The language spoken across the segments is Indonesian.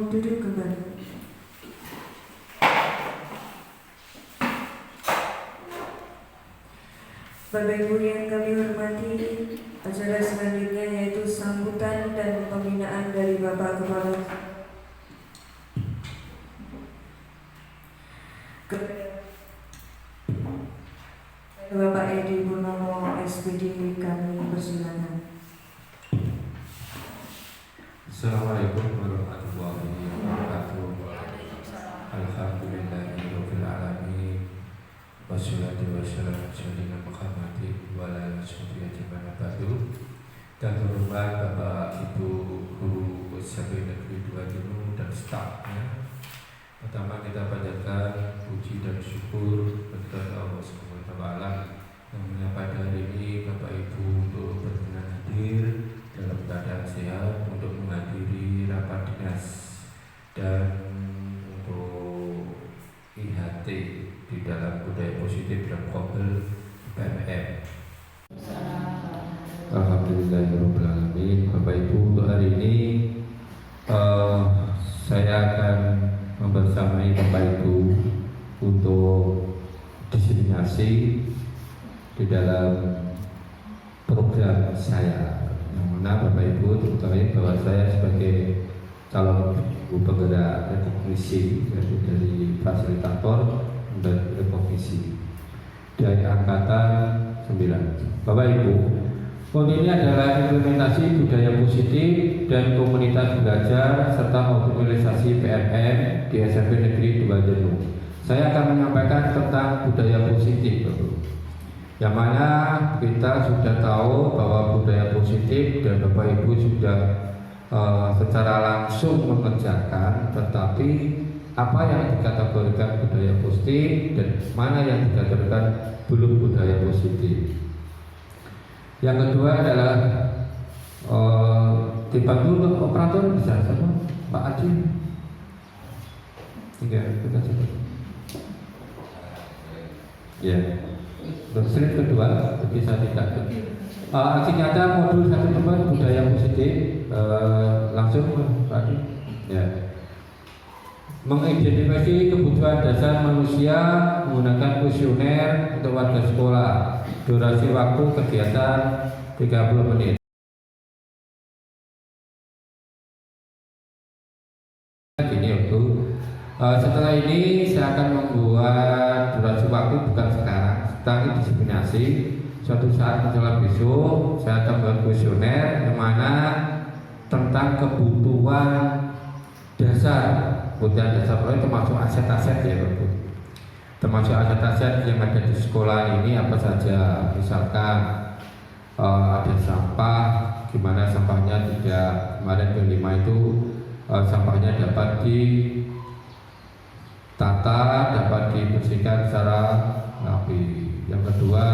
Mohon duduk kembali. Bapak Ibu yang kami hormati, acara selanjutnya yaitu sambutan dan pembinaan dari Bapak Kepala Bapak Edi Purnomo SPD, kami persilakan. Assalamualaikum warahmatullahi wabarakatuh. Alhamdulillahirabbil alamin. Wassalatu wassalamu ala Muhammadin wa ala alihi ajmain. Dan hormat Bapak Ibu Guru SMP Negeri 2 Jenu dan stafnya. Pertama kita panjatkan puji dan syukur kepada Allah Subhanahu wa taala yang mana pada hari ini Bapak Ibu untuk berkenan hadir dalam keadaan sehat untuk menghadiri rapat dinas dan untuk IHT di dalam budaya positif dan Qobel PMM. Alhamdulillahirabbil alamin. Bapak Ibu, untuk hari ini saya akan membersamai Bapak Ibu untuk diseminasi di dalam program saya, yang mana Bapak Ibu diketahui bahwa saya sebagai calon penggerak rekognisi, yaitu dari fasilitator dan rekognisi dari angkatan 9. Bapak Ibu, ini adalah implementasi budaya positif dan komunitas belajar serta optimalisasi PMM di SMP Negeri 2 Jenu. Saya akan menyampaikan tentang budaya positif, Bapak. Yang mana kita sudah tahu bahwa budaya positif dan Bapak Ibu sudah secara langsung mengerjakan, tetapi apa yang dikategorikan budaya positif dan mana yang dikategorikan belum budaya positif. Yang kedua adalah dibantu operator bisa sama Pak Adi. Tinggal kita coba. Ya. Slide kedua bisa tidak. Aksi nyata modul 1 teman budaya positif, langsung Pak Adi. Ya. Mengidentifikasi kebutuhan dasar manusia menggunakan kuesioner untuk warga sekolah. Durasi waktu kegiatan 30 menit. Setelah ini saya akan membuat durasi waktu bukan sekarang, setelah diseminasi. Suatu saat menjelang besok saya akan membuat kuesioner yang mana tentang kebutuhan dasar. Kebutuhan dasar termasuk aset-aset ya, Bapak. Termasuk aset-aset yang ada di sekolah ini apa saja. Misalkan ada sampah, gimana sampahnya tidak, kemarin kelima itu sampahnya dapat ditata, dapat dibersihkan secara rapi. Yang kedua,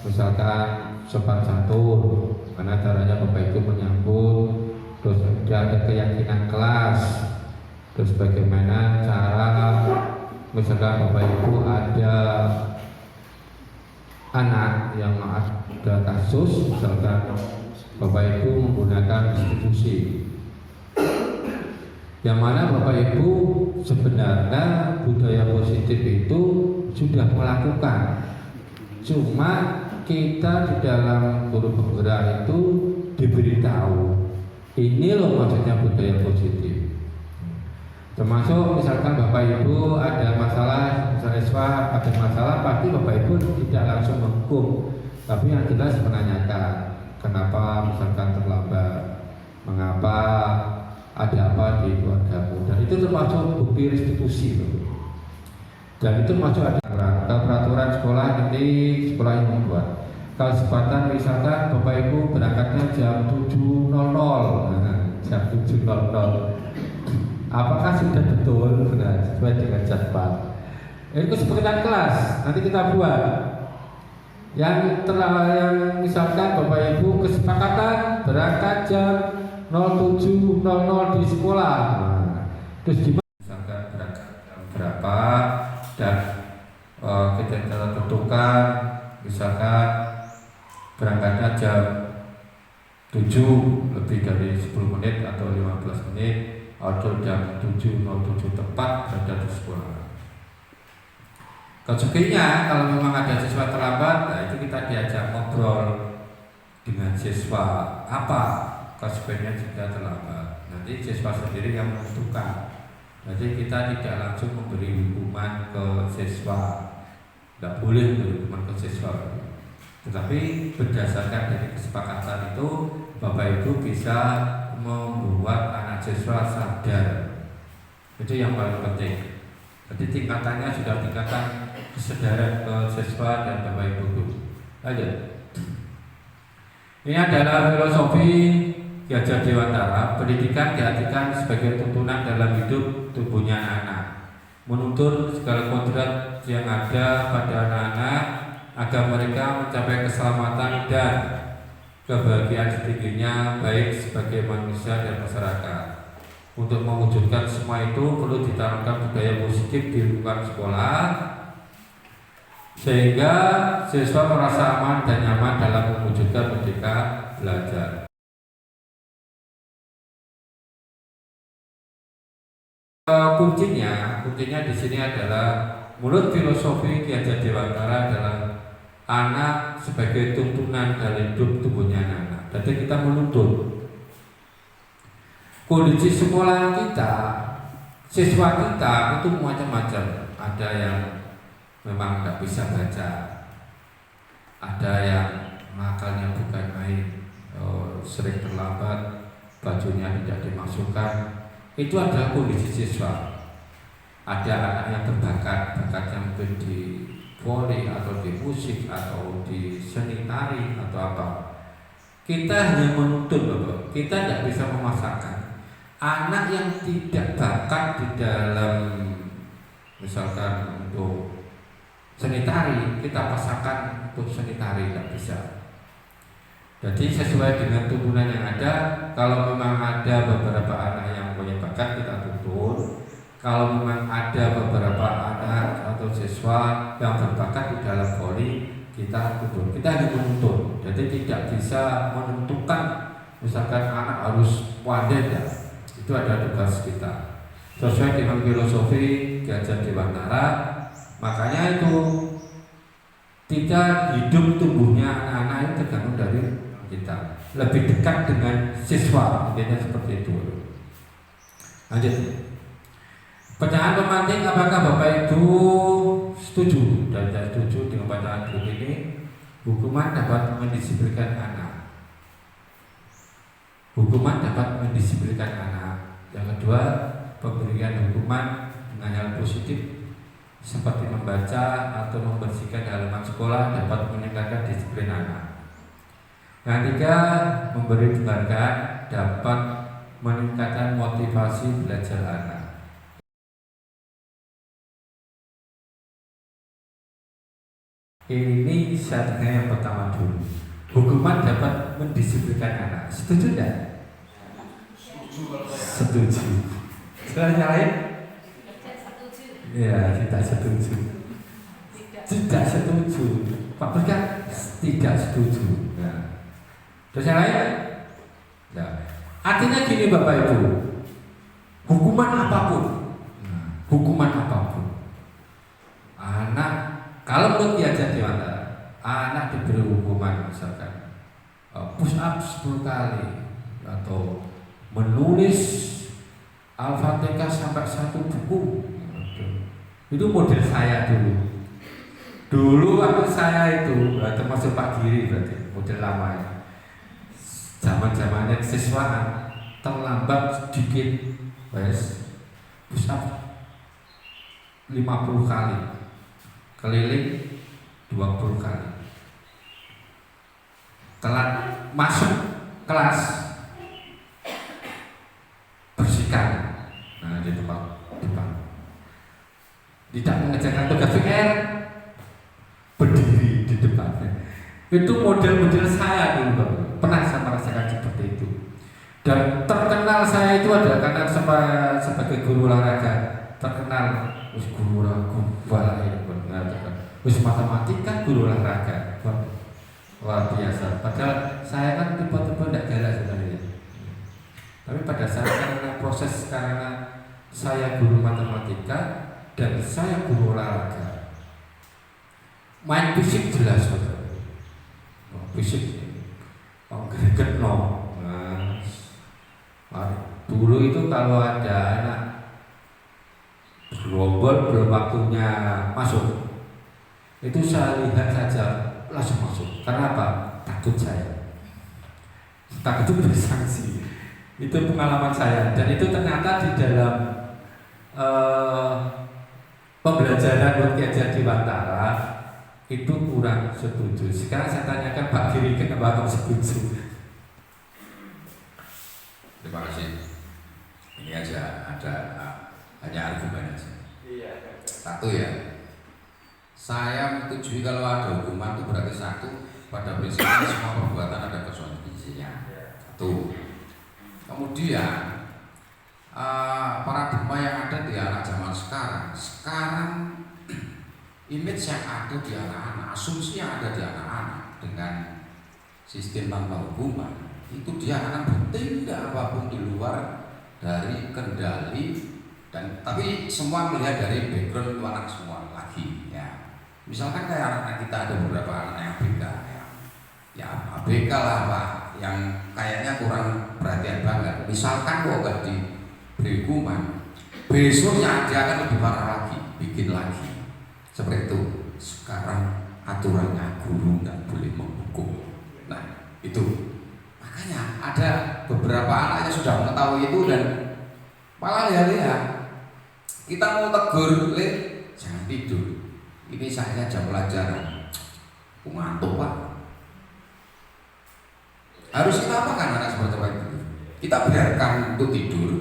misalkan sopan santun, mana caranya Bapak Ibu menyambut, terus ada keyakinan kelas, terus bagaimana cara misalkan Bapak Ibu ada anak yang ada kasus, misalkan Bapak Ibu menggunakan institusi, yang mana Bapak Ibu sebenarnya budaya positif itu sudah melakukan, cuma kita di dalam guru penggerak itu diberitahu ini loh maksudnya budaya positif. Termasuk misalkan Bapak Ibu ada masalah, misalnya siswa ada masalah, pasti Bapak Ibu tidak langsung menghukum, tapi yang jelas menanyakan kenapa misalkan terlambat, mengapa, ada apa di keluargamu, dan itu termasuk bukti restitusi, dan itu masuk ada peraturan sekolah, nanti sekolah yang membuat. Kalau kesempatan misalkan Bapak Ibu berangkatnya jam 7.00, jam 7.00, apakah sudah betul benar sesuai dengan jadwal? Ini kesepakatan kelas, nanti kita buat. Yang misalkan Bapak Ibu kesepakatan berangkat jam 07.00 di sekolah. Terus gimana? Misalkan berangkat jam berapa dan kita tentukan, misalkan berangkatnya jam 7 lebih dari 10 menit atau 15 menit. atau jam 7.07 tepat berada di sekolah. Konsekuensinya kalau memang ada siswa terlambat, nah itu kita diajak ngobrol dengan siswa apa konsekuensinya jika terlambat. Nanti siswa sendiri yang menentukan. Jadi kita tidak langsung memberi hukuman ke siswa, tidak boleh memberi hukuman ke siswa. Tetapi berdasarkan dari kesepakatan itu, Bapak Ibu bisa membuat anak siswa sadar. Itu yang paling penting. Jadi tingkatannya sudah tingkatan kesadaran ke siswa dan Bapak Ibu guru. Lanjut. Ini adalah filosofi Ki Hajar Dewantara. Pendidikan diartikan sebagai tuntunan dalam hidup tumbuhnya anak, menuntun segala kodrat yang ada pada anak-anak agar mereka mencapai keselamatan dan kebahagiaan setingginya baik sebagai manusia dan masyarakat. Untuk mewujudkan semua itu perlu ditanamkan budaya positif di lingkungan sekolah sehingga siswa merasa aman dan nyaman dalam mewujudkan merdeka belajar. Kuncinya di sini adalah menurut filosofi Ki Hajar Dewantara adalah anak sebagai tuntunan dalam hidup tumbuhnya anak. Jadi kita menuntun kondisi sekolah kita, siswa kita itu macam-macam. Ada yang memang tidak bisa baca, ada yang makannya bukan main, sering terlambat, bajunya tidak dimasukkan. Itu adalah kondisi siswa. Ada anak yang berbakat, bakatnya mungkin di voli atau di musik atau di seni tari atau apa. Kita hanya menuntun, Bapak. Kita tidak bisa memasakkan. Anak yang tidak bakat di dalam misalkan untuk seni tari, kita pasangkan untuk seni tari, tidak bisa. Jadi sesuai dengan tuntunan yang ada. Kalau memang ada beberapa anak yang punya bakat, kita tuntun. Kalau memang ada beberapa anak atau siswa yang berbakat di dalam voli, kita tuntun. Kita hanya menuntun. Jadi tidak bisa menentukan misalkan anak harus pandai ya. Itu ada tugas kita sesuai dengan filosofi Ki Hajar Dewantara. Makanya itu tidak hidup tumbuhnya anak-anak itu tergantung dari kita, lebih dekat dengan siswa, intinya seperti itu. Lanjut. Pertanyaan pemantik, apakah Bapak Ibu setuju dan tidak setuju dengan bacaan grup ini? Hukuman dapat mendisiplinkan anak. Hukuman dapat mendisiplinkan anak. Yang kedua, pemberian hukuman dengan hal positif seperti membaca atau membersihkan halaman sekolah dapat meningkatkan disiplin anak. Yang ketiga, memberi penghargaan dapat meningkatkan motivasi belajar anak. Ini syaratnya yang pertama dulu. Hukuman dapat mendisiplinkan anak. Setuju tidak? Setuju. Sekarang yang lain? Ya, tidak setuju. Tidak setuju. Pak Berkat tidak setuju. Ya. Terus yang lain? Ya. Artinya gini Bapak Ibu, hukuman apapun, hukuman apapun, anak kalau menurut Ki Hajar Dewantara, anak diberi hukuman misalkan push up 10 kali atau menulis Al-Fatihah sampai 1 buku. Itu model saya dulu. Dulu waktu saya itu termasuk Pak Giri berarti model lamanya. Zaman-zamannya kesiswaan terlambat sedikit, wes push up 50 kali, keliling 20 kali, telat masuk kelas bersihkan. Nah di depan tidak mengerjakan tugas PR, berdiri di depannya. Itu model-model saya dulu, pernah saya merasakan seperti itu. Dan terkenal saya itu adalah karena sebagai guru olahraga, terkenal guru olahraga, wis matematika guru olahraga, luar biasa. Padahal saya kan tipe-tipe tidak galak sebenarnya. Tapi pada saat karena proses proses karena saya guru matematika dan saya guru olahraga. Main fisik jelas betul. Fisik, greget no. Dulu itu kalau ada anak bergerombol belum waktunya masuk, itu saya lihat saja langsung masuk. Karena apa? Takut saya. Takut bersanksi. Itu pengalaman saya dan itu ternyata di dalam pembelajaran buat Kiai Diwantara itu kurang setuju. Sekarang saya tanyakan Pak Giri, kenapa kamu setuju? Terima kasih. Ini aja ada hanya argumen aja. Satu ya, saya menyetujui kalau ada hukuman itu berarti satu, pada prinsipnya semua perbuatan ada konsekuensinya. Satu. Kemudian paradigma yang ada di anak zaman sekarang image yang ada di anak-anak, asumsi yang ada di anak-anak dengan sistem tanpa hukuman itu dia akan bertindak apapun di luar dari kendali dan tapi semua melihat dari background anak semua lagi ya. Misalkan kayak anak kita ada beberapa anak yang ABK ya ABK lah Pak, yang kayaknya kurang perhatian banget. Misalkan kok gak diberi hukuman, besoknya dia akan lebih parah lagi, bikin lagi seperti itu. Sekarang aturannya guru nggak boleh menghukum. Nah itu makanya ada beberapa anak yang sudah mengetahui itu dan malah ya kita mau tegur, jangan tidur. Ini saatnya jam pelajaran. Ngantuk Pak. Harus kita apakan anak seperti itu? Kita biarkan untuk tidur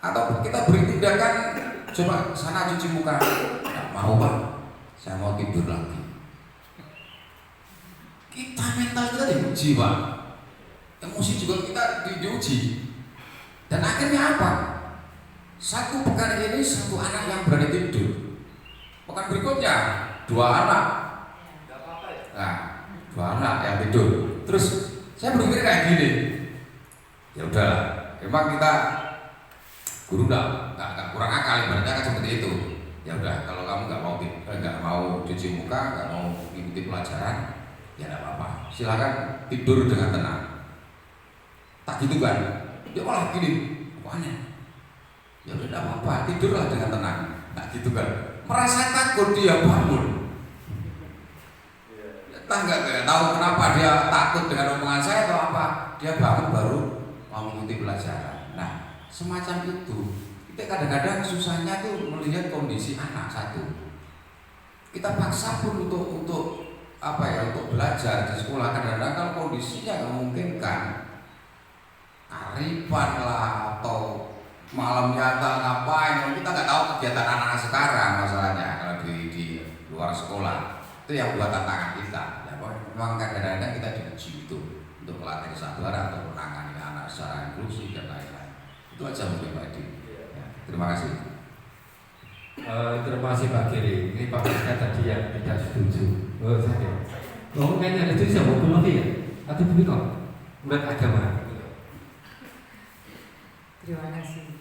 atau kita beri tindakan, coba sana cuci muka. Nggak mau Pak, saya mau tidur lagi. Kita mental kita diuji Pak, emosi juga kita diuji. Dan akhirnya apa? Satu pekan ini satu anak yang berani tidur. Pekan berikutnya 2 anak. Nah, 2 anak yang tidur. Terus saya berpikir kayak gini. Ya udahlah, memang kita guru nggak kurang akal, ibaratnya kan seperti itu. Ya udah, kalau kamu nggak mau cuci muka, nggak mau mengikuti pelajaran, ya tidak apa-apa. Silakan tidur dengan tenang. Tak gitu kan? Dia malah gini, aneh. Ya udah tidak apa-apa, tidurlah dengan tenang. Nah gitu kan? Merasa takut dia bangun. Entah nggak tahu kenapa dia takut dengan omongan saya atau apa. Dia bangun baru mau mengikuti pelajaran. Nah semacam itu. Kita kadang-kadang susahnya tuh melihat kondisi anak satu. Kita paksa pun untuk apa ya, untuk belajar di sekolah. Kadang-kadang kalau kondisinya memungkinkan, karifan lah atau malam nyata ngapain, kita nggak tahu kegiatan anak-anak sekarang masalahnya kalau di luar sekolah. Itu yang buat tantangan kita. Ya, memang kadang-kadang kita diuji itu untuk melatih kesabaran atau menangani anak secara inklusif dan lain-lain. Itu aja mungkin Pak Edi. Ya, terima kasih. Terima kasih Pak Giri. Ini Pak Rizka tadi yang tidak setuju. Saya. Kayaknya itu bisa hukum lagi ya? Atau begini kok? Menurut agama. Terima kasih.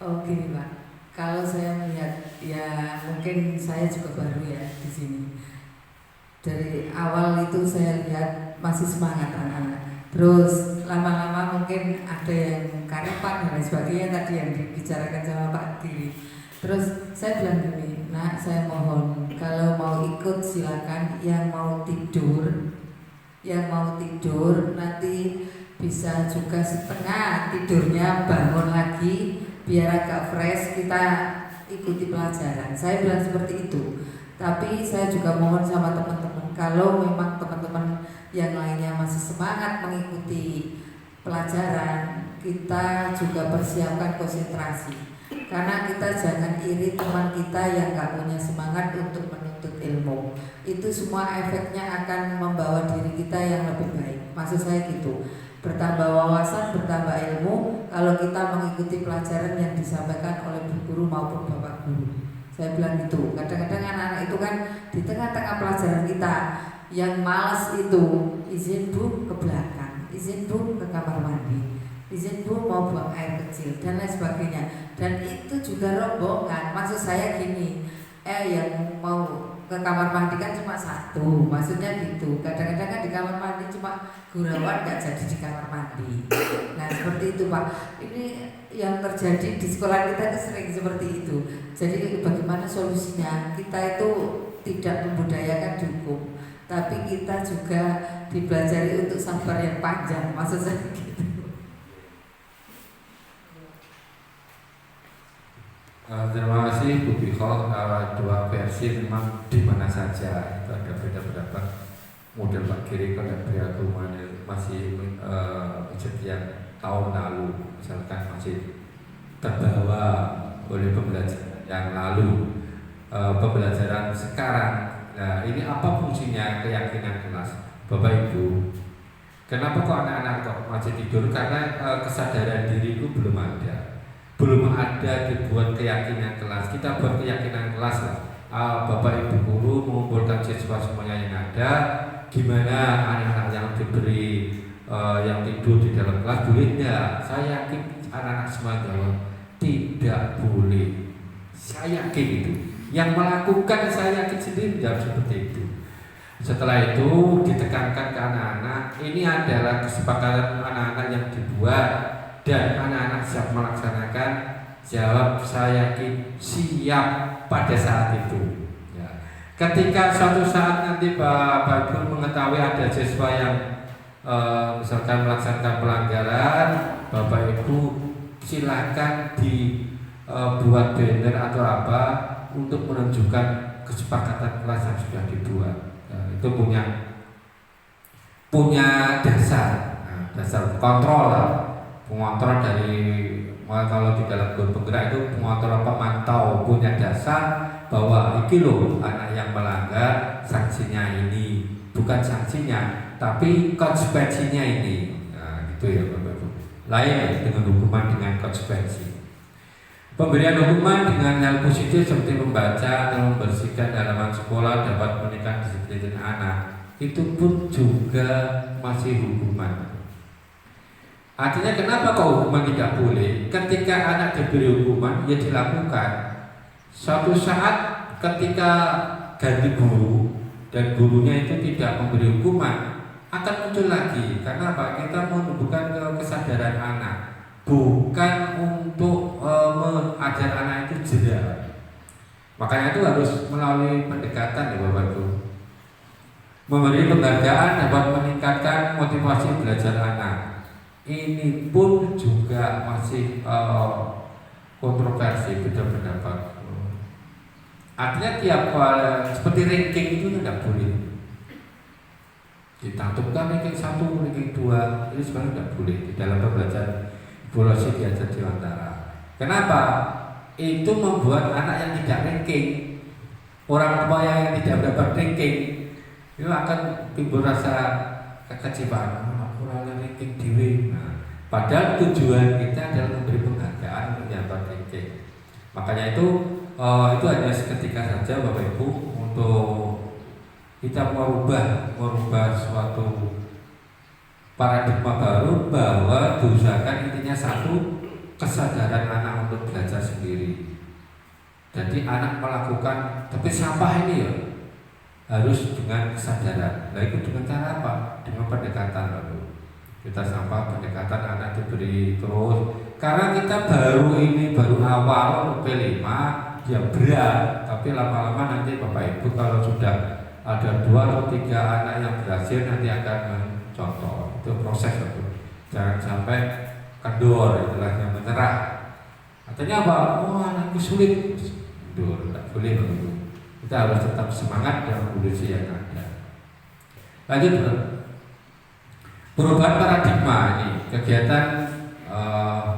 Oh gini Pak, kalau saya melihat ya mungkin saya juga baru ya di sini. Dari awal itu saya lihat masih semangat anak-anak. Terus lama-lama mungkin ada yang karifan dan lain sebagainya tadi yang dibicarakan sama Pak Diri. Terus saya bilang gini, nak saya mohon kalau mau ikut silakan, yang mau tidur nanti bisa juga setengah tidurnya bangun lagi biar agak fresh kita ikuti pelajaran. Saya bilang seperti itu. Tapi saya juga mohon sama teman-teman, kalau memang teman-teman yang lainnya masih semangat mengikuti pelajaran, kita juga persiapkan konsentrasi. Karena kita jangan iri teman kita yang gak punya semangat untuk menuntut ilmu. Itu semua efeknya akan membawa diri kita yang lebih baik. Maksud saya gitu, bertambah wawasan, bertambah ilmu kalau kita mengikuti pelajaran yang disampaikan oleh bu guru maupun bapak guru. Saya bilang gitu. Kadang-kadang anak-anak itu kan di tengah-tengah pelajaran kita yang malas itu izin bu ke belakang, izin bu ke kamar mandi. izin Bu mau buang air kecil dan lain sebagainya. Dan itu juga rombongan. Maksud saya gini, yang mau ke kamar mandi kan cuma satu, maksudnya gitu. Kadang-kadang kan di kamar mandi cuma gurauan, nggak jadi di kamar mandi. Nah seperti itu Pak. Ini yang terjadi di sekolah kita itu sering seperti itu. Jadi bagaimana solusinya? Kita itu tidak membudayakan dihukum, tapi kita juga dipelajari untuk sabar yang panjang. Maksud saya gitu. Terima kasih Bu Biko. Dua versi memang di mana saja itu ada beda pendapat. Model Pak Kiri kan beragama masih masjid yang tahun lalu, misalkan masih terbawa oleh pembelajaran yang lalu, pembelajaran sekarang. Nah, ini apa fungsinya keyakinan kelas, Bapak Ibu? Kenapa kok anak-anak kok masih tidur? Karena kesadaran diri itu belum ada. Belum ada dibuat keyakinan kelas. Kita buat keyakinan kelas lah. Bapak Ibu guru mengumpulkan siswa semuanya yang ada. Gimana anak-anak yang diberi yang tidur di dalam kelas boleh enggak? Saya yakin anak-anak semua jawab tidak boleh. Saya yakin itu. Yang melakukan saya yakin sendiri jawab seperti itu. Setelah itu ditekankan ke anak-anak, ini adalah kesepakatan anak-anak yang dibuat dan anak-anak siap melaksanakan. Jawab saya yakin siap pada saat itu ya. Ketika suatu saat nanti Bapak Ibu mengetahui ada siswa yang misalkan melaksanakan pelanggaran, Bapak Ibu silakan dibuat banner atau apa untuk menunjukkan kesepakatan kelas yang sudah dibuat. Itu punya dasar, dasar kontrol lah. Pengontrol dari kalau di dalam guru penggerak itu pengontrol pemantau punya dasar bahwa iki loh anak yang melanggar sanksinya ini, bukan sanksinya tapi konsekuensinya ini. Nah, gitu ya Bapak Ibu. Lain dengan hukuman dengan konsekuensi. Pemberian hukuman dengan hal positif seperti membaca atau membersihkan halaman sekolah dapat meningkatkan disiplin anak. Itu pun juga masih hukuman. Artinya kenapa kok hukuman tidak boleh? Ketika anak diberi hukuman, ya dilakukan. Suatu saat ketika ganti guru dan gurunya itu tidak memberi hukuman, akan muncul lagi. Karena apa? Kita menumbuhkan kesadaran anak, bukan untuk mengajar anak itu jeda. Makanya itu harus melalui pendekatan ya Bapak Ibu. Memberi penghargaan dapat meningkatkan motivasi belajar anak. Ini pun juga masih kontroversi, beda pendapat. Artinya tiap seperti ranking itu tidak boleh. Ditentukan ranking 1, ranking 2, ini sebenarnya tidak boleh di dalam pembelajaran evaluasi diajar di antara. Kenapa? Itu membuat anak yang tidak ranking, orang tua yang tidak mendapat ranking, itu akan timbul rasa kekecewaan. Ranking diri. Nah, padahal tujuan kita adalah memberi penghargaan untuk mendapat ranking. Makanya itu hanya seketika saja Bapak Ibu untuk kita merubah suatu paradigma baru bahwa diusahakan intinya satu, kesadaran anak untuk belajar sendiri. Jadi anak melakukan, tapi sampah ini ya harus dengan kesadaran. Nah itu dengan cara apa? Dengan pendekatan lalu. Kita sampah pendekatan anak diberi terus. Karena kita baru awal P5 ya berat, tapi lama-lama nanti Bapak Ibu kalau sudah ada 2 atau 3 anak yang berhasil nanti akan mencontoh. Itu proses itu. Jangan sampai kendor, istilahnya menyerah. Artinya apa? Oh anakku sulit, kendor, tidak boleh begitu. Kita harus tetap semangat dalam kondisi yang ada. Lanjut bro. Perubahan paradigma ini kegiatan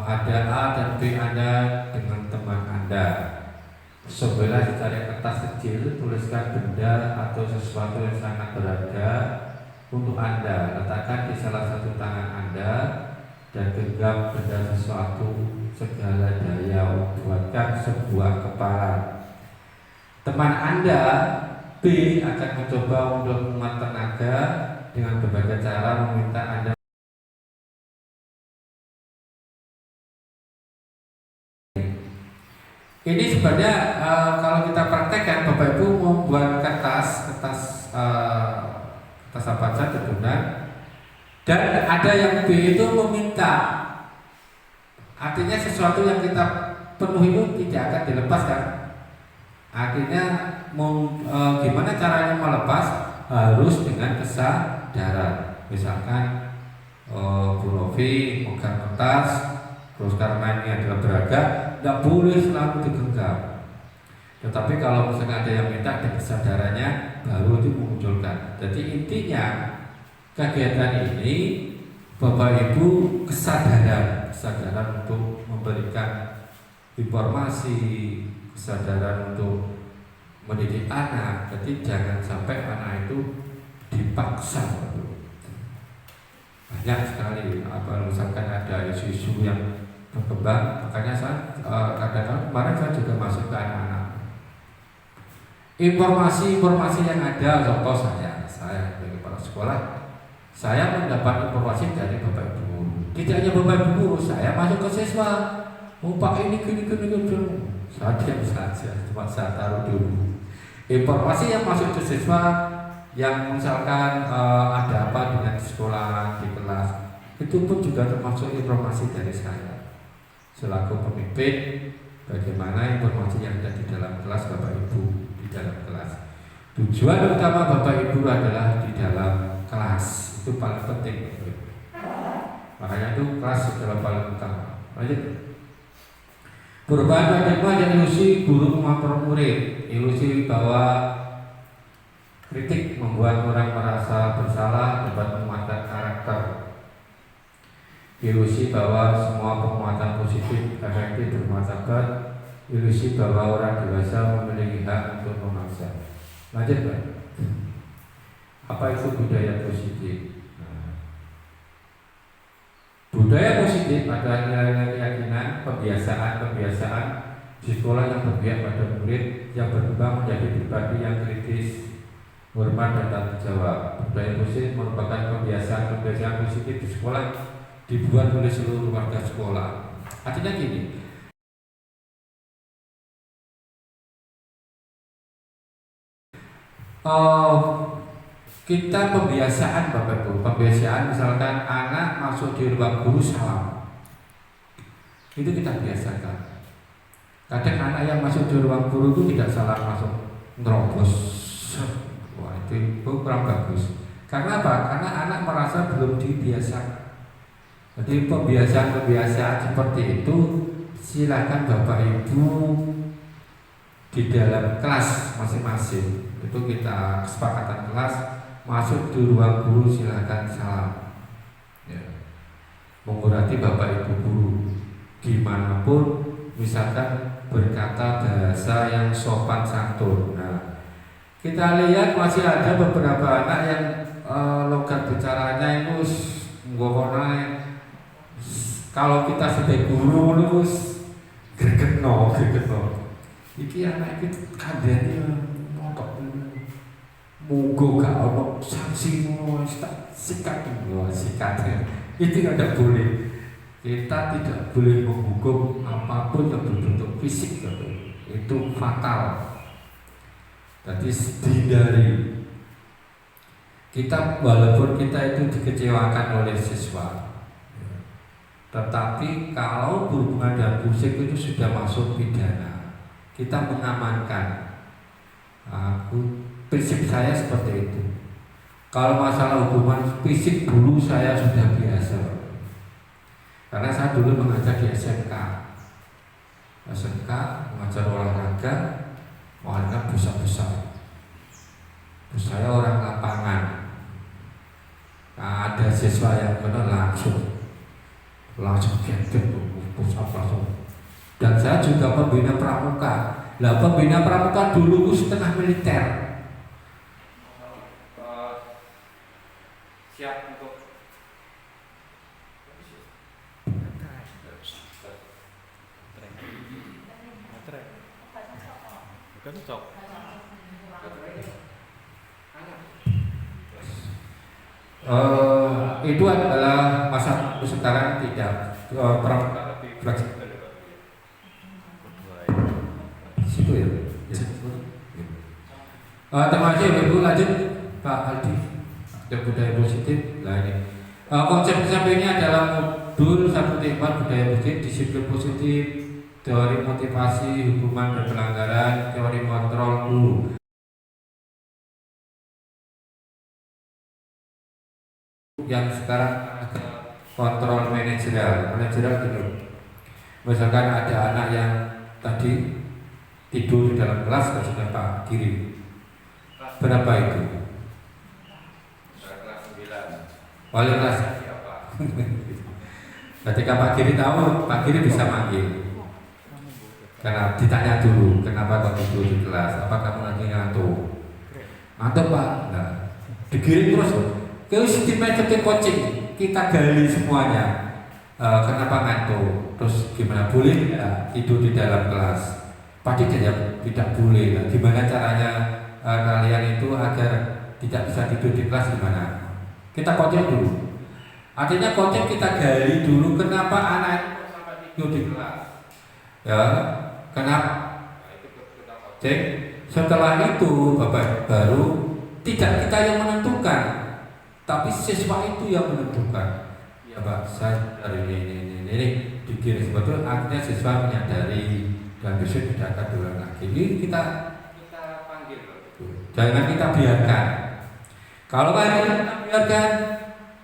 ada A dan B Anda dengan teman Anda. Sebelah dicari kertas kecil, tuliskan benda atau sesuatu yang sangat berharga untuk Anda. Letakkan di salah satu tangan Anda dan genggam benda sesuatu segala daya. Buatkan sebuah kepala. Teman Anda B akan mencoba untuk menguat tenaga dengan berbagai cara meminta Anda Ini sebenarnya kalau kita praktekkan, Bapak Ibu membuat kertas apa saja benar. Dan ada yang B itu meminta, artinya sesuatu yang kita penuhi itu tidak akan dilepaskan. Artinya gimana caranya melepas, harus dengan kesadaran. Misalkan Bu Novi megang kertas, terus karena ini adalah beragam, tidak boleh selalu digenggam. Tetapi kalau misalnya ada yang minta, ada kesadarannya, baru itu memunculkan. Jadi intinya kegiatan ini Bapak Ibu kesadaran untuk memberikan informasi, kesadaran untuk mendidik anak. Jadi jangan sampai anak itu dipaksa. Banyak sekali misalkan ada isu-isu yang berkembang, makanya saya kadang-kadang kemarin saya juga masuk ke anak-anak. Informasi yang ada, contoh saya sebagai kepala sekolah, saya mendapat informasi dari Bapak Ibu guru. Tidak hanya Bapak Ibu guru, saya masuk ke siswa. Pak ini gini. Saya diam saja, cuma saya taruh dulu. Informasi yang masuk ke siswa, yang misalkan ada apa dengan sekolah, di kelas, itu pun juga termasuk informasi dari saya. Selaku pemimpin, bagaimana informasi yang ada di dalam kelas Bapak Ibu di dalam kelas. Tujuan utama Bapak Ibu adalah di dalam kelas, itu paling penting. Makanya itu kelas adalah paling utama. Lanjut. Perubahan paradigma dan ilusi guru mengatur murid. Ilusi bahwa kritik membuat orang merasa bersalah, dapat menguatkan karakter. Ilusi bahwa semua penguatan positif efektif bermartabat. Ilusi bahwa orang dewasa memiliki hak untuk memaksa. Lanjut, Pak. Apa itu budaya positif? Budaya positif adalah nilai-nilai keyakinan, kebiasaan di sekolah yang berpihak pada murid, yang berkembang menjadi pribadi yang kritis, hormat dan tanggung jawab. Budaya positif merupakan kebiasaan positif di sekolah dibuat oleh seluruh warga sekolah. Artinya gini, kita pembiasaan Bapak Ibu, pembiasaan misalkan anak masuk di ruang guru salam, itu kita biasakan. Kadang anak yang masuk di ruang guru itu tidak salam, masuk nerobos. Wah, itu kurang bagus. Karena apa? Karena anak merasa belum dibiasakan. Jadi pembiasaan seperti itu silakan Bapak Ibu di dalam kelas masing-masing. Itu kita kesepakatan kelas, masuk di ruang guru silakan salam. Ya. Menghormati Bapak Ibu guru. Gimana pun, misalkan berkata bahasa yang sopan santun. Nah, kita lihat masih ada beberapa anak yang logat bicaranya itu ngomongnya, kalau kita sebagai guru terus gregetno. Iki anak itu kandhane montok monggo gak ono sanksi ngono sikat. Itu tidak boleh. Kita tidak boleh menghukum apapun yang berbentuk fisik, itu fatal. Jadi dihindari. Kita walaupun kita itu dikecewakan oleh siswa, tetapi kalau berhubungan dengan musik itu sudah masuk pidana, kita mengamankan. Prinsip saya seperti itu. Kalau masalah hubungan fisik dulu saya sudah biasa, karena saya dulu mengajar di SMK mengajar olahraga, warna besar. Saya orang lapangan. Nah, ada siswa yang benar langsung langsung. Dan saya juga pembina pramuka. Lah pembina pramuka dulu setengah militer. Siap untuk itu adalah masa sekarang tidak pramuka lebih fleksibel. situ ya. Terima kasih Bapak Ibu, lanjut Pak Aldi. Ada budaya positif. Nah ini konsep sampingnya adalah modul 1.4 budaya positif, disiplin positif, teori motivasi, hukuman dan pelanggaran, teori kontrol guru. Yang sekarang ada kontrol manajerial gitu. Misalkan ada anak yang tadi tidur di dalam kelas, sudah Pak kirim. Berapa itu? Kelas 9. Wali kelas siapa? Ketika Pak Kiri tahu, Pak Kiri bisa manggil. Karena ditanya dulu, kenapa kau tidur di kelas? Apa kamu lagi ngantuk? Ngantuk Pak? Nah, dikirim terus. Kalau sistem marketing coaching kita gali semuanya. Kenapa ngantuk? Terus gimana boleh ya, tidur di dalam kelas? Pasti tidak boleh. Nah, gimana caranya kalian itu agar tidak bisa tidur di kelas gimana? Kita coaching dulu. Artinya coaching kita gali dulu kenapa anak itu sampai tidur di kelas. Ya, kenapa? Itu kita coaching. Setelah itu Bapak baru tidak kita yang menentukan, tapi siswa itu yang menentukan. Ya Pak, saya dari ini dikirim sebetulnya akhirnya siswa menyadari dan besok tidak akan diulang lagi. Ini kita panggil, jangan kita biarkan. Kalau kita biarkan,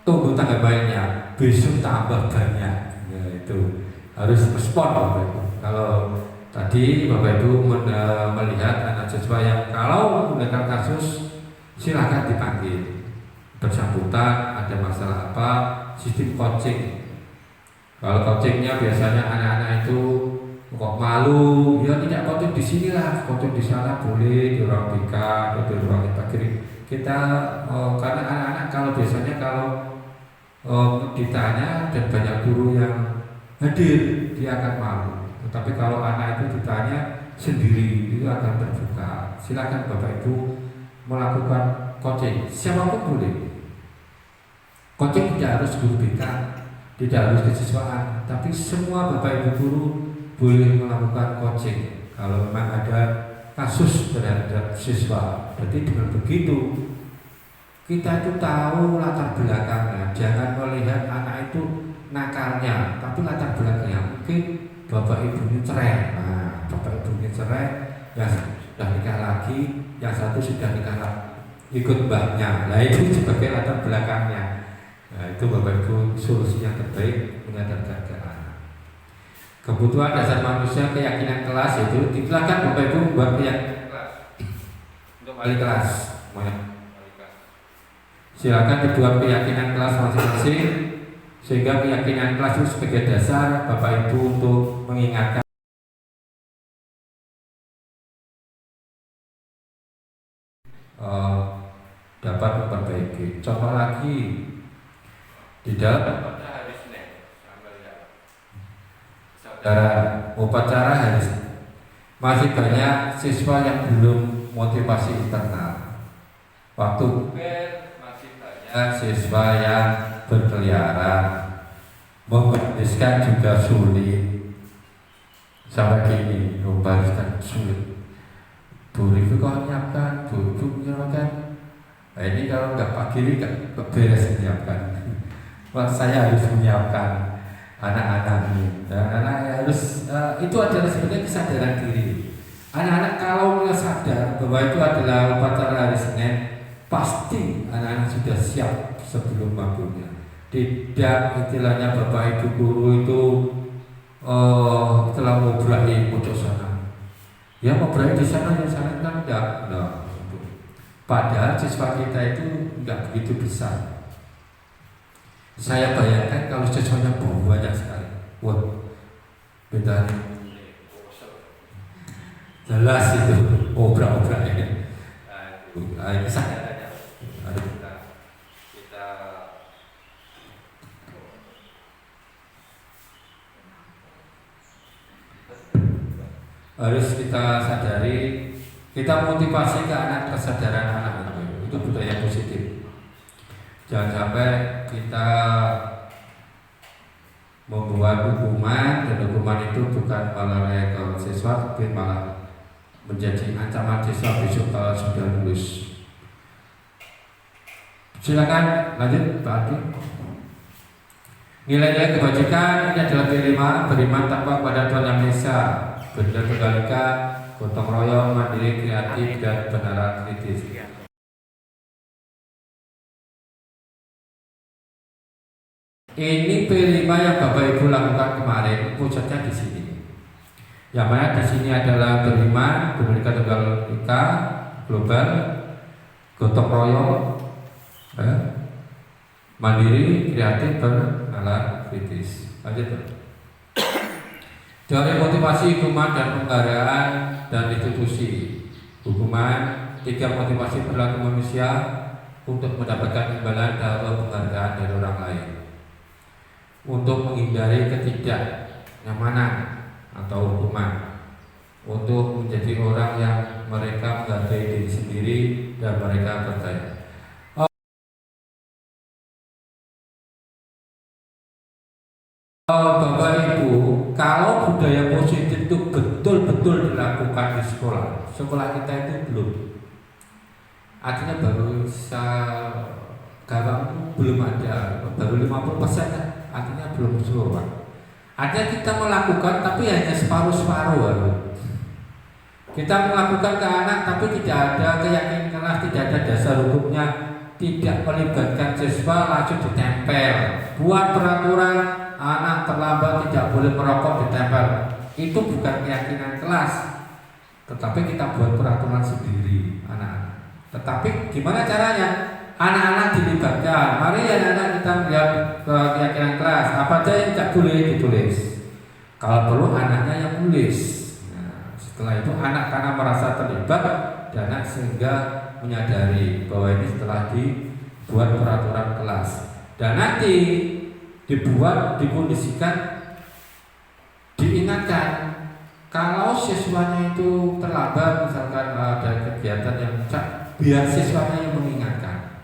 tunggu tanggal baiknya, besok tambah banyak. Ya, itu harus respon Bapak Ibu. Kalau tadi Bapak Ibu melihat anak siswa yang kalau menggunakan kasus, silakan dipanggil. Bersangkutan ada masalah apa, sistem coaching. Kalau coachingnya biasanya anak-anak itu kok malu, ya tidak coaching di sini lah, coaching di sana boleh di ruang BK atau di ruang kiri. Kita karena anak-anak kalau biasanya kalau ditanya dan banyak guru yang hadir, dia akan malu. Tetapi kalau anak itu ditanya sendiri, itu akan terbuka. Silakan Bapak Ibu melakukan coaching, siapapun boleh. Coaching tidak harus guru BK, tidak harus kesiswaan, tapi semua Bapak Ibu guru boleh melakukan coaching. Kalau memang ada kasus terhadap siswa, berarti dengan begitu kita itu tahu latar belakangnya. Jangan melihat anak itu nakalnya, tapi latar belakangnya. Mungkin Bapak Ibunya cerai, nah Bapak Ibunya cerai, yang sudah nikah lagi, yang satu sudah nikah lagi, ikut mbahnya. Nah itu sebagai latar belakangnya. Nah, itu Bapak Ibu solusi yang terbaik menyadarkan ke anak. Kebutuhan dasar manusia, keyakinan kelas itu silakan Bapak Ibu buat keyakinan kelas untuk wali kelas. Silakan dibuat keyakinan kelas masing-masing sehingga keyakinan kelas itu sebagai dasar Bapak Ibu untuk mengingatkan dapat memperbaiki. Contoh lagi di dalam hari Senin, saudara upacara hari Senin, masih banyak siswa yang belum motivasi internal. Waktu masih banyak siswa yang berkeliaran, membariskan juga sulit. Sampai kini membariskan sulit. Bu Rifu kau menyiapkan, Bu menyiapkan. Nah ini kalau nggak Pak Kiri nggak beres menyiapkan. Wah, saya harus menyiapkan anak-anak ini. Dan anak harus itu adalah sebenarnya kesadaran diri. Anak-anak kalau mulai sadar bahwa itu adalah upacara hari Senin, pasti anak-anak sudah siap sebelum waktunya. Tidak istilahnya Bapak Ibu guru itu telah ngobrol pojok sana. Ya ngobrol di sana yang sana kan enggak. Padahal siswa kita itu enggak begitu besar. Saya bayangkan kalau siswanya banyak sekali. Wah, bedanya jelas itu obrak-obrak ini. Nah, ini saja. Kita harus kita sadari, kita motivasi ke anak, kesadaran anak itu budaya positif. Jangan sampai kita membuat hukuman dan hukuman itu bukan malah ke siswa tapi malah menjadi ancaman siswa besok kalau sudah lulus. Silakan lanjut Pak Adi. Nilai-nilai kebajikan ini adalah beriman takwa kepada Tuhan Yang Maha Esa, benar tunggal ika, gotong royong, mandiri, kreatif, dan benaran kritis. Ini P5 yang Bapak Ibu lakukan kemarin, pusatnya di sini. Yang mana di sini adalah beriman, benar tunggal ika, global, gotong royong, mandiri, kreatif, benaran kritis. Lanjut. Teori motivasi, hukuman, dan penghargaan dan institusi. Hukuman, 3 motivasi perilaku manusia untuk mendapatkan imbalan atau penghargaan dari orang lain, untuk menghindari ketidaknyamanan atau hukuman, untuk menjadi orang yang mereka menghargai diri sendiri dan mereka percaya. Bapak Ibu, kalau budaya positif itu betul-betul dilakukan di sekolah, sekolah kita itu belum. Artinya baru sekarang belum ada, baru 50%, artinya belum seluruh. Artinya kita melakukan tapi hanya separuh-separuh. Kita melakukan ke anak tapi tidak ada keyakinan keras, tidak ada dasar hukumnya, tidak melibatkan siswa, langsung ditempel. Buat peraturan anak terlambat tidak boleh merokok, ditempel. Itu bukan keyakinan kelas, tetapi kita buat peraturan sendiri anak-anak. Tetapi gimana caranya? Anak-anak dilibatkan. Mari anak-anak kita melihat keyakinan kelas. Apa aja yang tidak boleh ditulis. Kalau perlu anaknya yang tulis. Nah, setelah itu anak karena merasa terlibat dan anak sehingga menyadari bahwa ini setelah dibuat peraturan kelas dan nanti dibuat, dikondisikan, diingatkan kalau siswanya itu terlambat, misalkan ada kegiatan yang biar siswanya yang mengingatkan.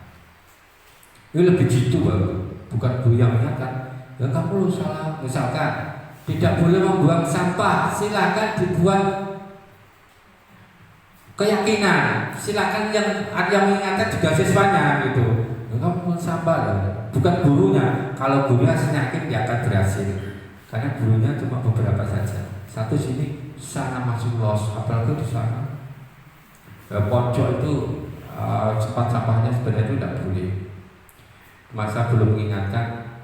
Ini lebih jitu bukan guru yang mengingatkan. Ya kamu salah, misalkan tidak boleh membuang sampah, silakan dibuat keyakinan, silakan yang mengingatkan juga siswanya gitu. Kamu sampah ya, bukan gurunya. Kalau gurunya yakin dia akan berhasil, karena gurunya cuma beberapa saja. Satu sini, sana masuk los, apalagi di sana. Pojok itu tempat sampahnya sebenarnya itu tidak boleh. Masa belum mengingatkan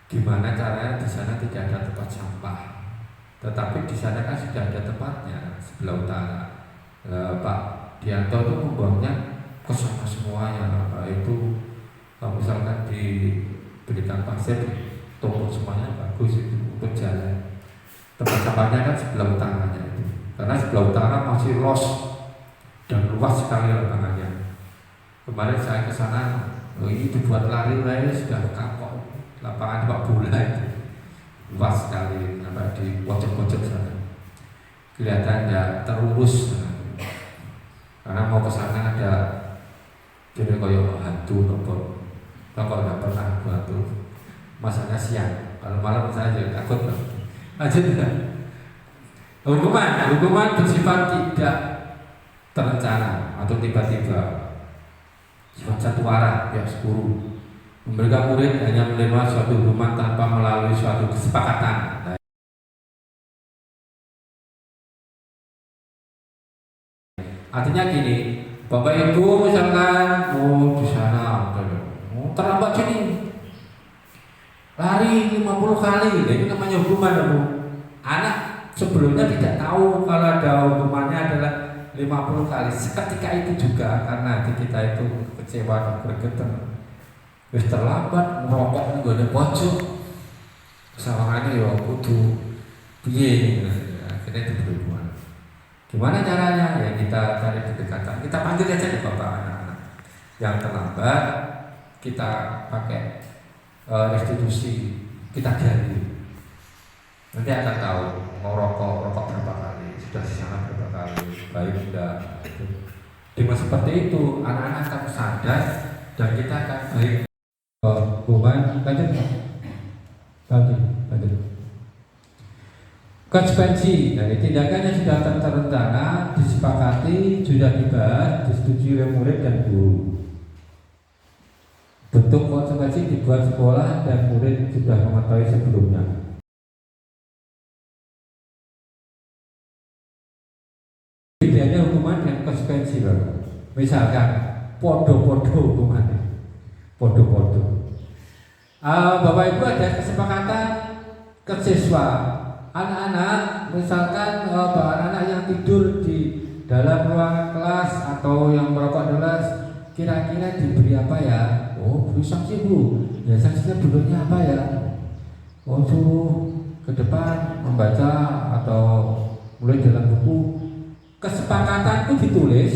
gimana caranya di sana tidak ada tempat sampah. Tetapi di sana kan sudah ada tempatnya sebelah utara. Pak Dianto itu membuangnya ke sana semuanya. Itu kalau misalkan diberikan pasir, tumpuk semuanya bagus itu untuk jalan. Tempat sampahnya kan sebelah utaranya itu, karena sebelah utara masih los dan luas sekali lapangannya. Kemarin saya ke sana, ini dibuat lari sudah kapok, lapangan sepak bola itu luas sekali, sampai di pojok-pojok sana. Kelihatan ya terurus, karena mau ke sana ada jadi koyo hantu nopo, kalau nggak pernah hantu, masanya siang, kalau malam saya juga takut. Lanjut. Hukuman bersifat tidak terencana atau tiba-tiba, sifat satu arah, pihak guru. Memberikan murid hanya menerima suatu hukuman tanpa melalui suatu kesepakatan. Artinya gini, Bapak Ibu misalkan di sana terlambat sini lari 50 kali, itu namanya hukuman. Anak sebelumnya tidak tahu kalau ada hukumannya adalah 50 kali. Seketika itu juga karena hati kita itu kecewa dan gregetan, wis terlambat merokok nggak ada pojok, kesalahannya ya kudu piye, akhirnya itu berhubungan. Gimana caranya? Ya kita cari pendekatan, kita panggil aja di bapak anak-anak yang terlambat, kita pakai restitusi, kita gali. Nanti akan tahu mau rokok berapa kali, sudah di sana berapa kali, baik sudah. Dengan seperti itu anak-anak akan sadar dan kita akan baik. Bukan lanjut. konsekuensi dari tindakan yang sudah terencana, disepakati, sudah dibahas, disetujui oleh murid dan guru. Bentuk konsekuensi dibuat sekolah dan murid sudah mengetahui sebelumnya. Bedanya hukuman dan konsekuensi, loh. Misalkan podo-podo hukumannya, podo-podo. Bapak Ibu ada kesepakatan ke siswa, anak-anak, misalkan anak-anak yang tidur di dalam ruang kelas atau yang merokok di kelas, kira-kira diberi apa ya? Oh, beri sanksi Bu. Ya sanksinya bentuknya apa ya? Oh, suruh ke depan membaca atau mulai dalam buku. Kesepakatan itu ditulis.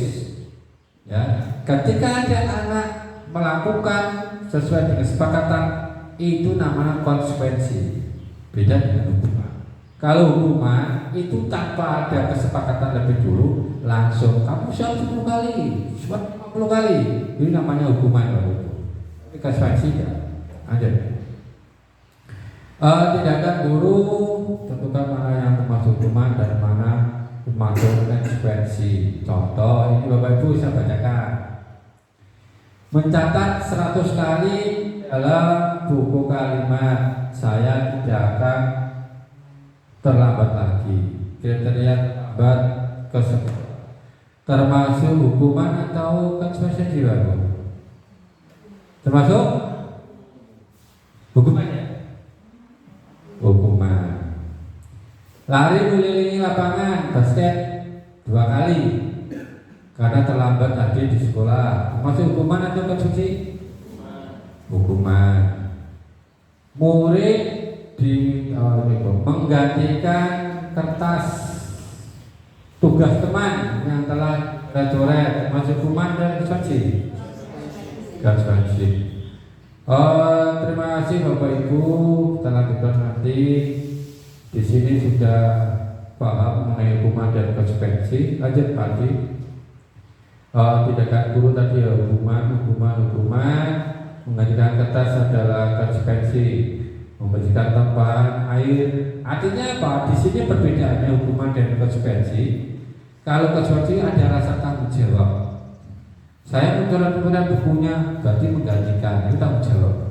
Ya, ketika ada anak melakukan sesuai dengan kesepakatan, itu namanya konsekuensi. Beda dengan hukuman. Kalau hukuman itu tanpa ada kesepakatan lebih dulu, langsung kamu siap 10 kali, siap 50 kali. Ini namanya hukuman baru. Ini konsekuensi ya. Ada. Tindakan guru tentukan mana yang termasuk hukuman dan mana termasuk konsekuensi. Contoh ini Bapak Ibu saya bacakan. Mencatat 100 kali dalam buku kalimat, saya tidak akan terlambat lagi. Kriteria terlambat termasuk hukuman atau konsekuensi juga, Bu? Termasuk hukumannya? Hukuman. Lari mengelilingi lapangan basket 2 kali karena terlambat tadi di sekolah, termasuk hukuman atau konsekuensi? Hukuman. Murid menggantikan kertas tugas teman yang telah coret, termasuk hukuman dan konsekuensi? Konsekuensi. Terima kasih Bapak Ibu, kita lanjutkan nanti. Di sini sudah paham mengenai hukuman dan konsekuensi. Lanjut lagi. Tindakan guru tadi ya, hukuman. Menggantikan kertas adalah konsekuensi. Membersihkan tempat, air. Artinya apa? Di sini perbedaannya hukuman dan konsekuensi. Kalau konsekuensi ada rasa tanggung jawab. Saya mencoret bukunya, berarti menggantikan, itu tanggung jawab.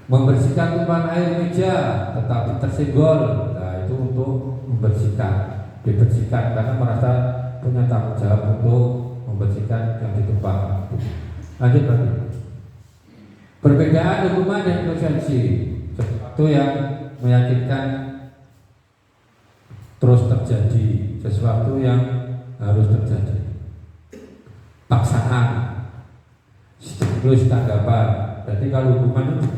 Membersihkan tumpahan air meja, tetapi tersenggol, nah itu untuk dibersihkan karena merasa punya tanggung jawab untuk membersihkan yang ditumpah. Lanjut lagi. Perbedaan hukuman dan konsekuensi, sesuatu yang meyakinkan terus terjadi, sesuatu yang harus terjadi. Paksaan, stimulus tanggapan. Jadi kalau hukuman itu,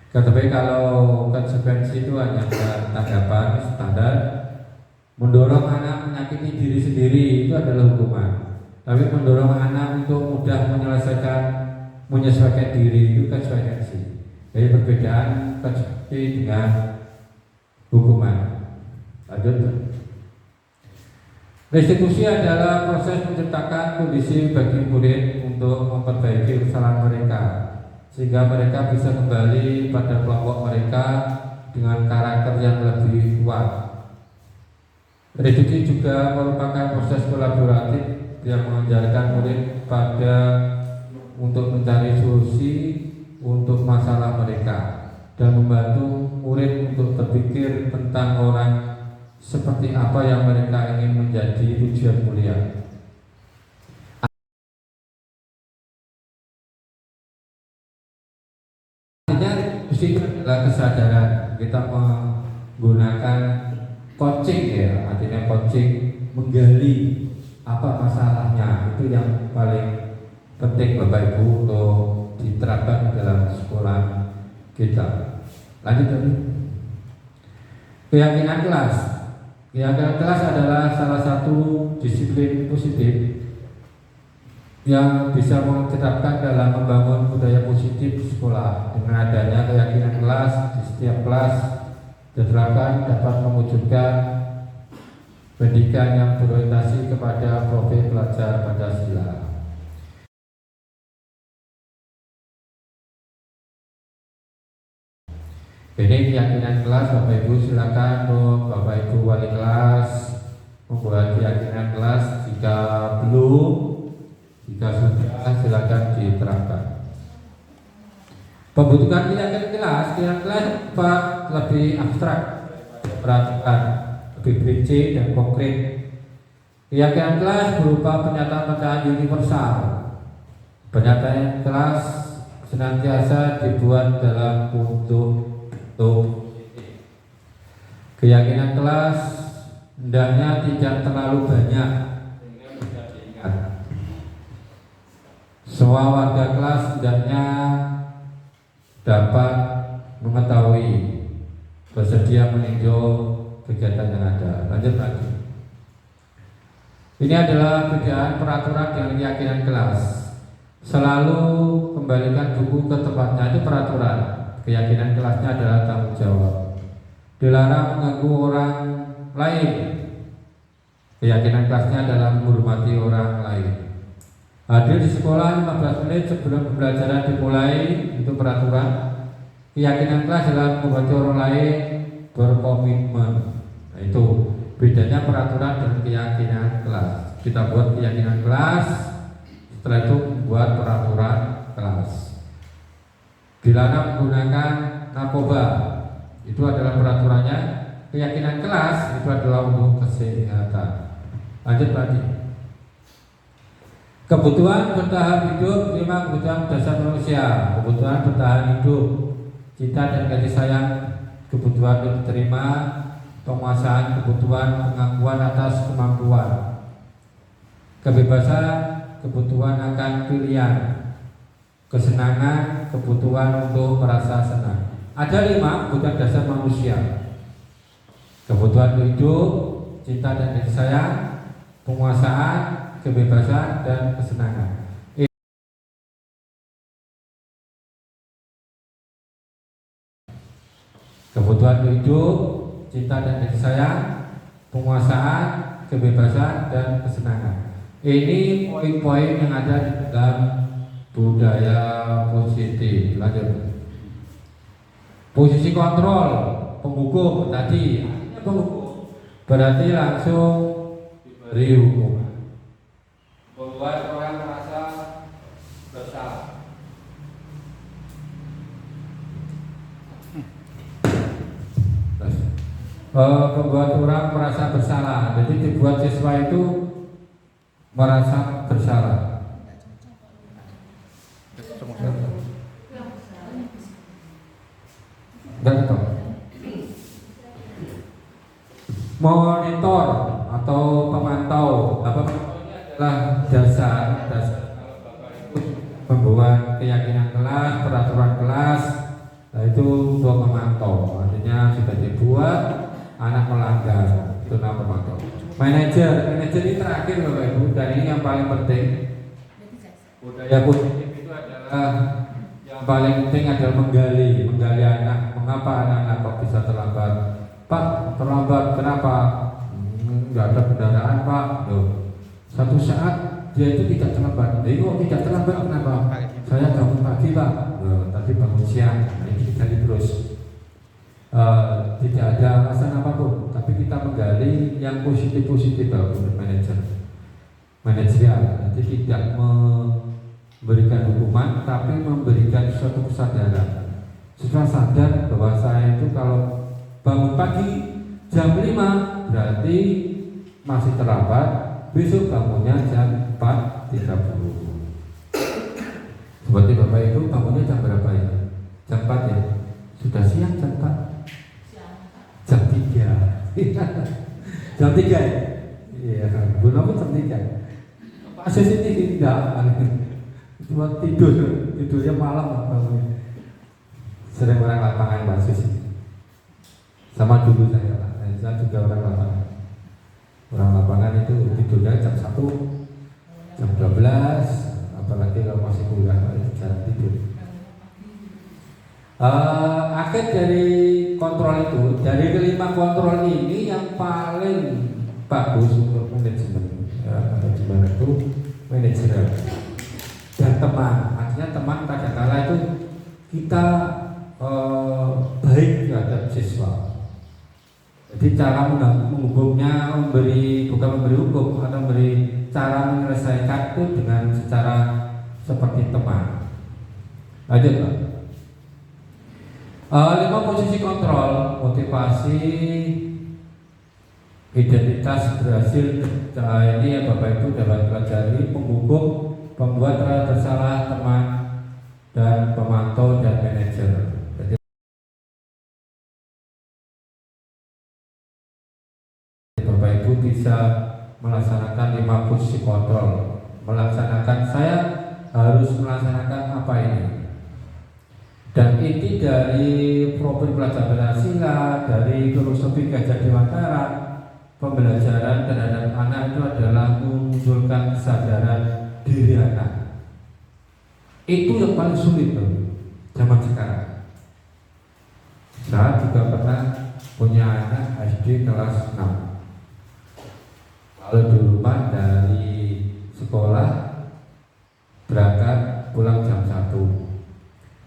tapi kalau konsekuensi itu hanya tanggapan standar. Mendorong anak menyakiti diri sendiri itu adalah hukuman. Tapi mendorong anak untuk mudah menyesuaikan diri itu konsekuensi. Jadi perbedaan konsekuensi dengan hukuman. Lanjut. Restitusi adalah proses menciptakan kondisi bagi murid untuk memperbaiki kesalahan mereka, sehingga mereka bisa kembali pada kelompok mereka dengan karakter yang lebih kuat. Restitusi juga merupakan proses kolaboratif yang mengajarkan murid untuk mencari solusi untuk masalah mereka dan membantu murid untuk berpikir tentang orang seperti apa yang mereka ingin menjadi tujuan mulia. Artinya itu adalah kesadaran kita menggunakan coaching ya, artinya coaching menggali apa masalahnya, itu yang paling penting Bapak Ibu untuk diterapkan dalam sekolah kita. Lanjut lagi. Keyakinan kelas. Keyakinan kelas adalah salah satu disiplin positif yang bisa diterapkan dalam membangun budaya positif di sekolah. Dengan adanya keyakinan kelas di setiap kelas diterapkan dapat mewujudkan pendidikan yang berorientasi kepada profil pelajar Pancasila. Ini keyakinan kelas, Bapak Ibu silakan Bapak Ibu wali kelas membuat keyakinan kelas. Jika belum, jika sudah silakan diterangkan. Pembentukan keyakinan kelas lebih abstrak, perhatikan, lebih rinci dan konkret. Keyakinan kelas berupa pernyataan-pernyataan universal. Pernyataan kelas senantiasa dibuat dalam bentuk keyakinan kelas hendaknya tidak terlalu banyak. Semua warga kelas hendaknya dapat mengetahui, bersedia meninjau kegiatan yang ada. Lanjut lagi. Ini adalah perbedaan peraturan dengan keyakinan kelas. Selalu kembalikan buku ke tempatnya, itu peraturan. Keyakinan kelasnya adalah tanggung jawab. Dilarang mengganggu orang lain. Keyakinan kelasnya adalah menghormati orang lain. Hadir di sekolah 15 menit sebelum pembelajaran dimulai, itu peraturan. Keyakinan kelas adalah menghormati orang lain, berkomitmen. Nah, itu bedanya peraturan dan keyakinan kelas. Kita buat keyakinan kelas, setelah itu buat peraturan kelas. Dilarang menggunakan narkoba, itu adalah peraturannya. Keyakinan kelas itu adalah untuk kesehatan. Lanjut lagi. Kebutuhan bertahan hidup, 5 kebutuhan dasar manusia. Kebutuhan bertahan hidup, cinta dan kasih sayang, kebutuhan untuk diterima, penguasaan, kebutuhan pengakuan atas kemampuan, kebebasan, kebutuhan akan pilihan, kesenangan, kebutuhan untuk merasa senang. Ada 5 kebutuhan dasar manusia. Kebutuhan untuk hidup, cinta dan kasih sayang, penguasaan, kebebasan dan kesenangan. Kebutuhan untuk hidup, cinta dan kasih sayang, penguasaan, kebebasan dan kesenangan. Ini poin-poin yang ada di dalam budaya positif. Lanjut. Posisi kontrol penghukum tadi, penghukum berarti langsung diberi hukuman. Membuat orang merasa bersalah. Membuat orang merasa bersalah. Jadi dibuat siswa itu merasa bersalah. Enggak tahu. Monitor atau pemantau. Apa ini adalah dasar membuat keyakinan kelas, peraturan kelas. Nah, itu untuk memantau. Artinya sudah dibuat, anak melanggar, itu nama pemantau. Manajer ini terakhir Bapak Ibu, dan ini yang paling penting. Budaya positif itu adalah yang paling penting adalah menggali anak. Mengapa anak-anak kok bisa terlambat? Pak, terlambat kenapa? Nggak ada kendaraan Pak. Loh, satu saat dia itu tidak terlambat. Jadi kok tidak terlambat kenapa? Saya bangun pagi Pak. Loh, tadi bangun siang. Ini kita terus. Tidak ada alasan apapun, tapi kita menggali yang positif-positif menurut manajerial. Nanti tidak memberikan hukuman, tapi memberikan suatu kesadaran. Setelah sadar bahwa saya itu kalau bangun pagi jam 5 berarti masih terlambat, besok bangunnya jam 4.30. Seperti Bapak Ibu bangunnya jam berapa ya? Jam 4 ya? Sudah siang jam 4? Jam 3. Jam 3 ya? Iya, Bu Novi jam 3. Pak Sis ini tidak, cuma tidurnya malam bangunnya. Sering orang lapangan Pak Sis. Sama dulu saya juga orang lapangan. Orang lapangan itu tidurnya jam 1, jam 12, apalagi kalau masih kuliah itu jarang tidur. Akhir dari kontrol itu, dari kelima kontrol ini yang paling bagus untuk manajemen, manajemen itu manajer dan teman. Artinya teman kadang-kala itu kita baik terhadap siswa. Jadi cara menghukumnya bukan memberi hukum atau memberi cara menyelesaikan itu dengan secara seperti teman. Lanjut Pak. 5 posisi kontrol, motivasi, identitas berhasil. Ini ya Bapak Ibu dapat pelajari penghukum, pembuat bersalah, teman, dan pemantau dan manajer. Jadi Bapak Ibu bisa melaksanakan 5 posisi kontrol. Melaksanakan, saya harus melaksanakan apa ini? Dan inti dari profil pelajar Pancasila, dari filosofi Gajah Dewantara, pembelajaran terhadap anak itu adalah memunculkan kesadaran diri anak. Itu yang paling sulit zaman sekarang. Saya juga pernah punya anak SD kelas 6. Kalau di rumah dari sekolah berangkat pulang jam 1.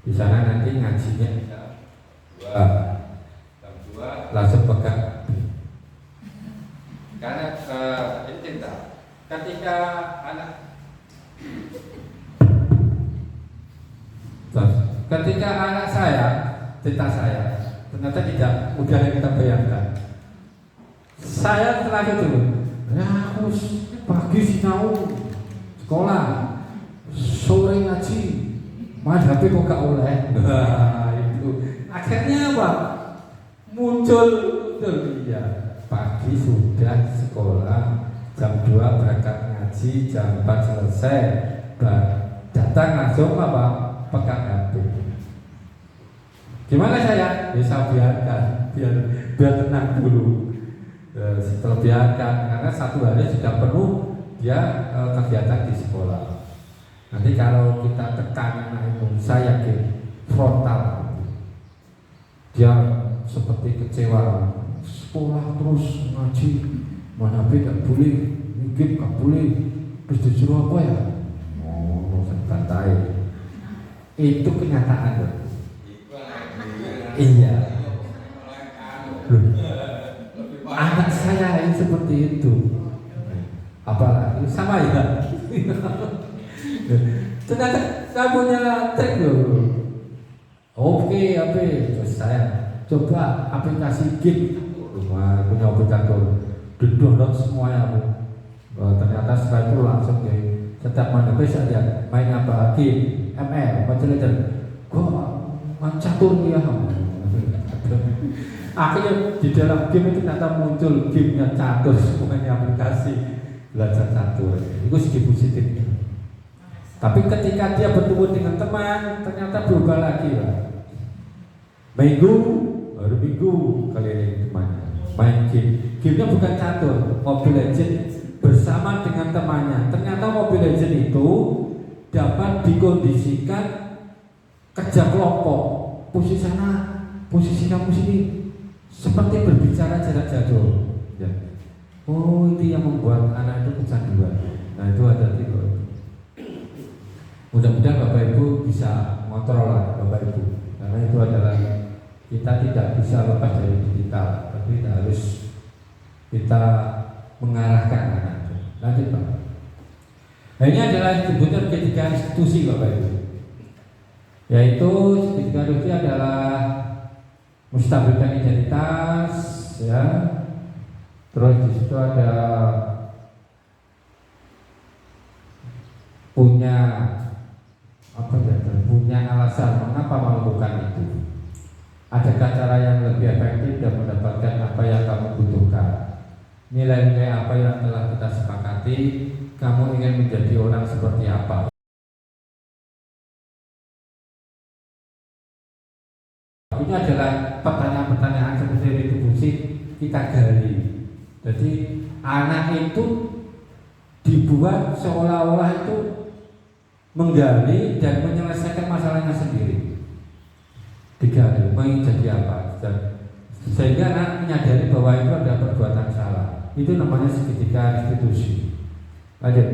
Di sana nanti ngajinya jam 2 langsung pegang. Karena ini cinta. Ketika anak saya, cinta saya, ternyata tidak mudah yang kita bayangkan. Saya setelah itu, ya harus pagi sinau sekolah, sore ngaji, mas HP kok gak oleh. Itu akhirnya apa? Muncul dia pagi sudah sekolah, jam 2 berangkat ngaji, jam 4 selesai, datang langsung apa? Pegang HP. Gimana saya? Bisa biarkan, biar tenang dulu. Setelah biarkan, karena 1 hari sudah penuh dia kegiatan di sekolah. Nanti kalau kita tekan anak itu, saya yakin frontal, dia seperti kecewa. Sekolah terus ngaji, mana gak boleh, mungkin gak boleh, terus disuruh apa ya? Oh, santai. Itu kenyataan loh. Iya. Anak saya ini seperti itu. Apalagi sama ya. Ternyata saya punya trik loh. Oke, terus saya coba aplikasi game. Rumah punya aplikator, download semuanya. Ternyata setelah itu langsung setiap mana saya lihat main apa game, ML, Mobile Legends. Kok main catur ya? Akhirnya di dalam game itu ternyata muncul gamenya catur, semuanya aplikasi belajar catur. Itu segi positifnya. Tapi ketika dia bertemu dengan teman, ternyata berubah lagi lah. Baru minggu kali ini temannya main game. Gamenya bukan catur, Mobile Legends bersama dengan temannya. Ternyata Mobile Legends itu dapat dikondisikan kerja kelompok. Posisi sana, posisi kamu sini, seperti berbicara jarak jauh. Ya. Oh, itu yang membuat anak itu kecanduan. Nah, itu ada 3. Mudah-mudahan Bapak Ibu bisa mengontrol lah Bapak Ibu, karena itu adalah kita tidak bisa lepas dari digital, tapi harus kita mengarahkan anak itu. Lanjut Pak. Nah, ini adalah disebutnya ketiga institusi Bapak Ibu, yaitu ketiga institusi adalah menstabilkan identitas, ya. Terus di situ ada punya alasan mengapa melakukan itu. Adakah cara yang lebih efektif dan mendapatkan apa yang kamu butuhkan? Nilai-nilai apa yang telah kita sepakati? Kamu ingin menjadi orang seperti apa? Ini adalah pertanyaan-pertanyaan seperti itu kita gali. Jadi anak itu dibuat seolah-olah itu menggali dan menyelesaikan masalahnya sendiri. Digali, mau jadi apa? Sehingga anak menyadari bahwa itu ada perbuatan salah. Itu namanya segitiga institusi. Lanjut.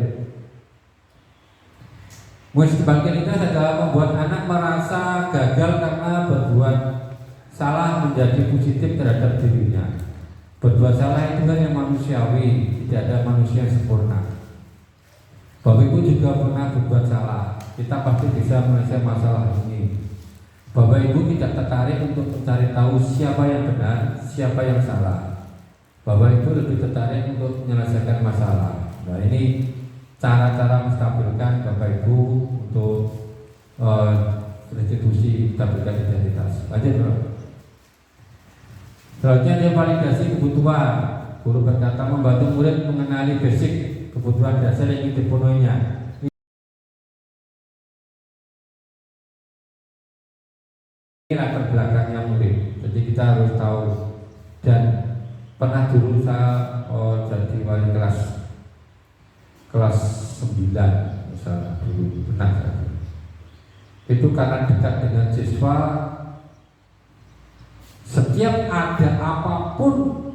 Municipalitas adalah membuat anak merasa gagal karena berbuat salah menjadi positif terhadap dirinya. Berbuat salah itu kan yang manusiawi, tidak ada manusia yang sempurna. Bapak Ibu juga pernah berbuat salah. Kita pasti bisa menyelesaikan masalah ini. Bapak Ibu tidak tertarik untuk mencari tahu siapa yang benar, siapa yang salah. Bapak Ibu lebih tertarik untuk menyelesaikan masalah. Nah, ini cara-cara menstabilkan Bapak Ibu untuk restitusi stabilitas identitas. Lanjut, Bro. Selanjutnya ada validasi kebutuhan. Guru berkata membantu murid mengenali basic kebutuhan dasar yang ingin dipenuhinya. Ini latar belakangnya murid. Jadi kita harus tahu. Dan pernah dulu saya jadi wali kelas 9 misalnya dulu pernah. Itu karena dekat dengan siswa. Setiap ada apapun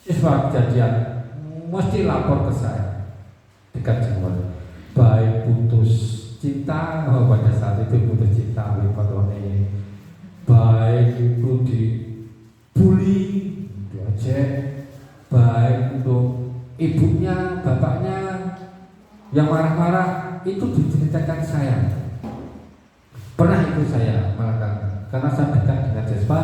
siswa kejadian mesti lapor ke saya, dekat semua. Baik putus cinta, pada saat itu putus cinta ini, baik itu dibully, diajak, baik untuk ibunya, bapaknya yang marah-marah, itu diceritakan saya. Pernah itu saya melakukan, karena saya dekat dengan siswa.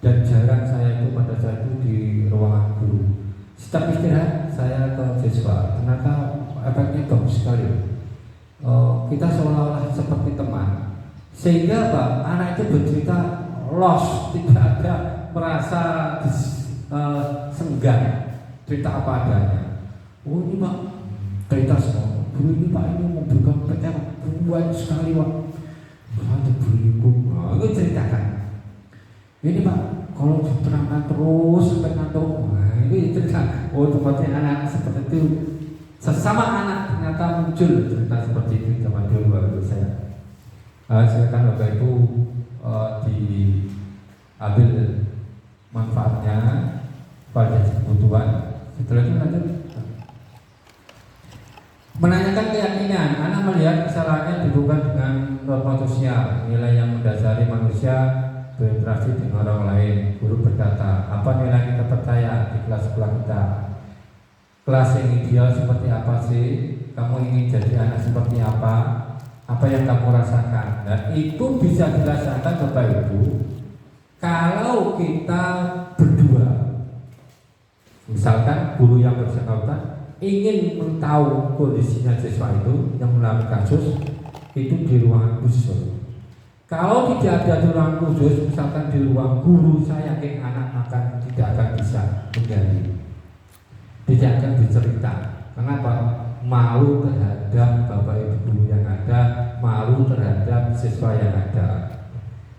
Dan jarang saya itu pada saat itu di ruangan guru. Setiap istirahat saya ke siswa. Ternyata efeknya bagus sekali. Kita seolah-olah seperti teman. Sehingga Pak, anak itu bercerita lost, tidak ada merasa senggan, cerita apa adanya. Oh ini Pak, cerita semua. Guru ini Pak ini memberikan PR banyak sekali Pak. Ada guru itu ceritakan. Ini Pak, kalau diterangkan terus sampai ngantuk, ini cerita. Oh tempatnya anak seperti itu. Sesama anak ternyata muncul cerita seperti itu zaman dulu waktu saya. Silakan Bapak Ibu diambil manfaatnya pada kebutuhan. Setelah itu lanjut. Menanyakan keyakinan, anak melihat kesalahannya dibuka dengan norma sosial, nilai yang mendasari manusia berinteraksi dengan orang lain. Guru berkata, apa nilai kita percaya di kelas sekolah kita? Kelas yang ideal seperti apa sih? Kamu ingin jadi anak seperti apa? Apa yang kamu rasakan? Dan itu bisa dirasakan Bapak Ibu kalau kita berdua. Misalkan guru yang bersangkutan ingin mengetahui kondisinya siswa itu yang mengalami kasus itu di ruangan khusus. Kalau tidak ada di ruang khusus, misalkan di ruang guru, saya yakin anak akan tidak akan bisa menggali, tidak akan bercerita. Kenapa? Malu terhadap Bapak Ibu guru yang ada, malu terhadap siswa yang ada.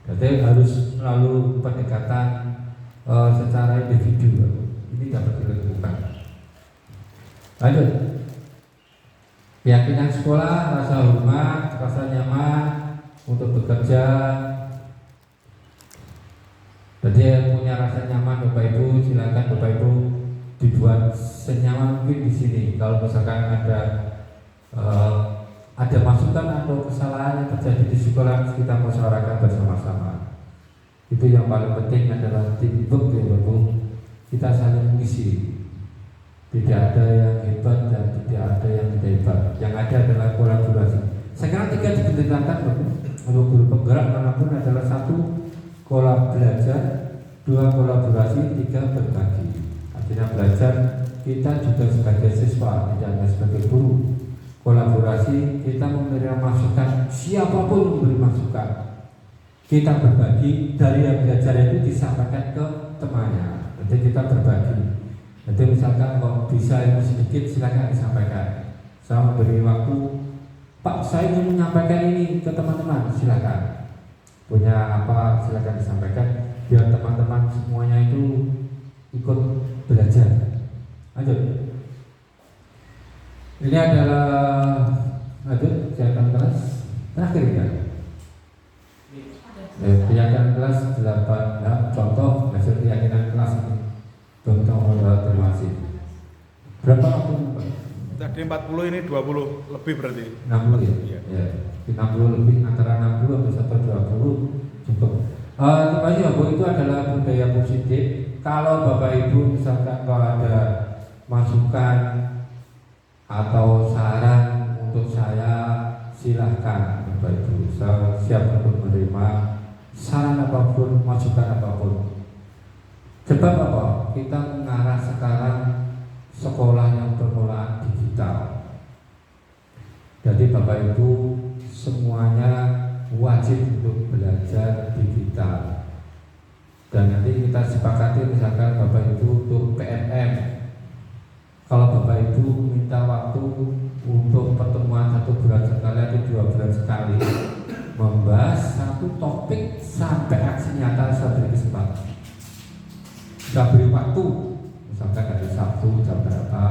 Jadi harus melalui pendekatan secara individu. Ini dapat dilakukan. Lanjut. Keyakinan sekolah, rasa hormat, rasa nyaman untuk bekerja. Jadi punya rasa nyaman Bapak Ibu, silakan Bapak Ibu dibuat senyaman mungkin di sini. Kalau misalkan ada masukan atau kesalahan yang terjadi di sekolah, kita musyawarahkan bersama-sama. Itu yang paling penting adalah teamwork ya Bapak Ibu. Kita saling mengisi. Tidak ada yang hebat dan tidak ada yang tidak hebat. Yang ada adalah kolaborasi. Sekarang 3 dibentangkan untuk guru penggerak manapun adalah 1 belajar, 2 kolaborasi, 3 berbagi. Artinya belajar kita juga sebagai siswa, tidak hanya sebagai guru. Kolaborasi kita memberi masukan, siapapun memberi masukan. Kita berbagi, dari yang belajar itu disampaikan ke temannya. Nanti kita berbagi. Nanti misalkan kalau bisa ilmu sedikit silakan disampaikan. Saya memberi waktu, Pak saya ingin menyampaikan ini ke teman-teman, silakan. Punya apa silakan disampaikan biar teman-teman semuanya itu ikut belajar. Lanjut. Ini adalah lanjut kegiatan kelas terakhir ya. Keyakinan kelas 8 ya, contoh hasil keyakinan kelas ini. Contoh terima kasih. Berapa waktu? Jadi 40 ini 20 lebih berarti. 60 ya? Iya. Ya. 60 lebih, antara 60 sampai 20 cukup. Terima kasih Bapak, itu adalah budaya positif. Kalau Bapak Ibu misalkan kalau ada masukan atau saran untuk saya, silahkan Bapak Ibu. Saya siap untuk menerima saran apapun, masukan apapun. Sebab apa? Kita mengarah sekarang sekolah yang permulaan digital. Jadi Bapak Ibu semuanya wajib untuk belajar digital. Dan nanti kita sepakati misalkan Bapak Ibu untuk PMM. Kalau Bapak Ibu minta waktu untuk pertemuan 1 bulan sekali atau 2 bulan sekali membahas satu topik sampai aksi nyata, saya beri kesempatan. Kita beri waktu, misalkan hari Sabtu jam berapa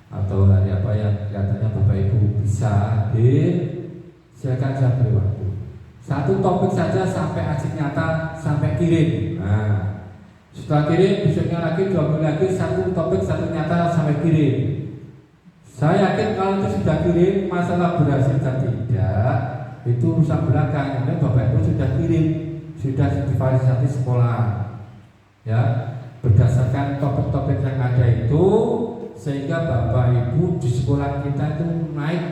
atau hari apa yang kelihatannya Bapak Ibu bisa hadir, silakan saya beri waktu. Satu topik saja sampai aksi nyata, sampai kirim. Nah, setelah kirim, besoknya lagi 2 minggu lagi satu topik, satu nyata sampai kirim. Saya yakin kalau itu sudah kirim, masalah berhasil dan tidak itu urusan belakang. Kemudian Bapak Ibu sudah kirim, sudah difasilitasi sekolah, ya, berdasarkan topik-topik yang ada itu, sehingga Bapak Ibu di sekolah kita itu naik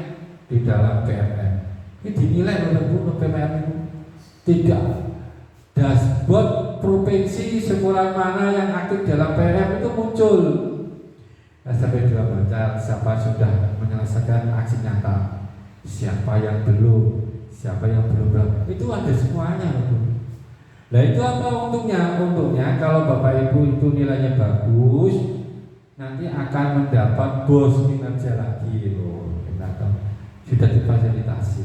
di dalam PMM. Ini dinilai Bapak Ibu PMM itu tidak. Dashboard provinsi sekolah mana yang aktif dalam PMM itu muncul. Nah, sampai dua baca siapa sudah menyelesaikan aksi nyata, siapa yang belum, siapa yang belum, itu ada semuanya. Nah itu apa untungnya? Untungnya kalau Bapak Ibu itu nilainya bagus, nanti akan mendapat bos kinerja lagi loh. Sudah difasilitasi.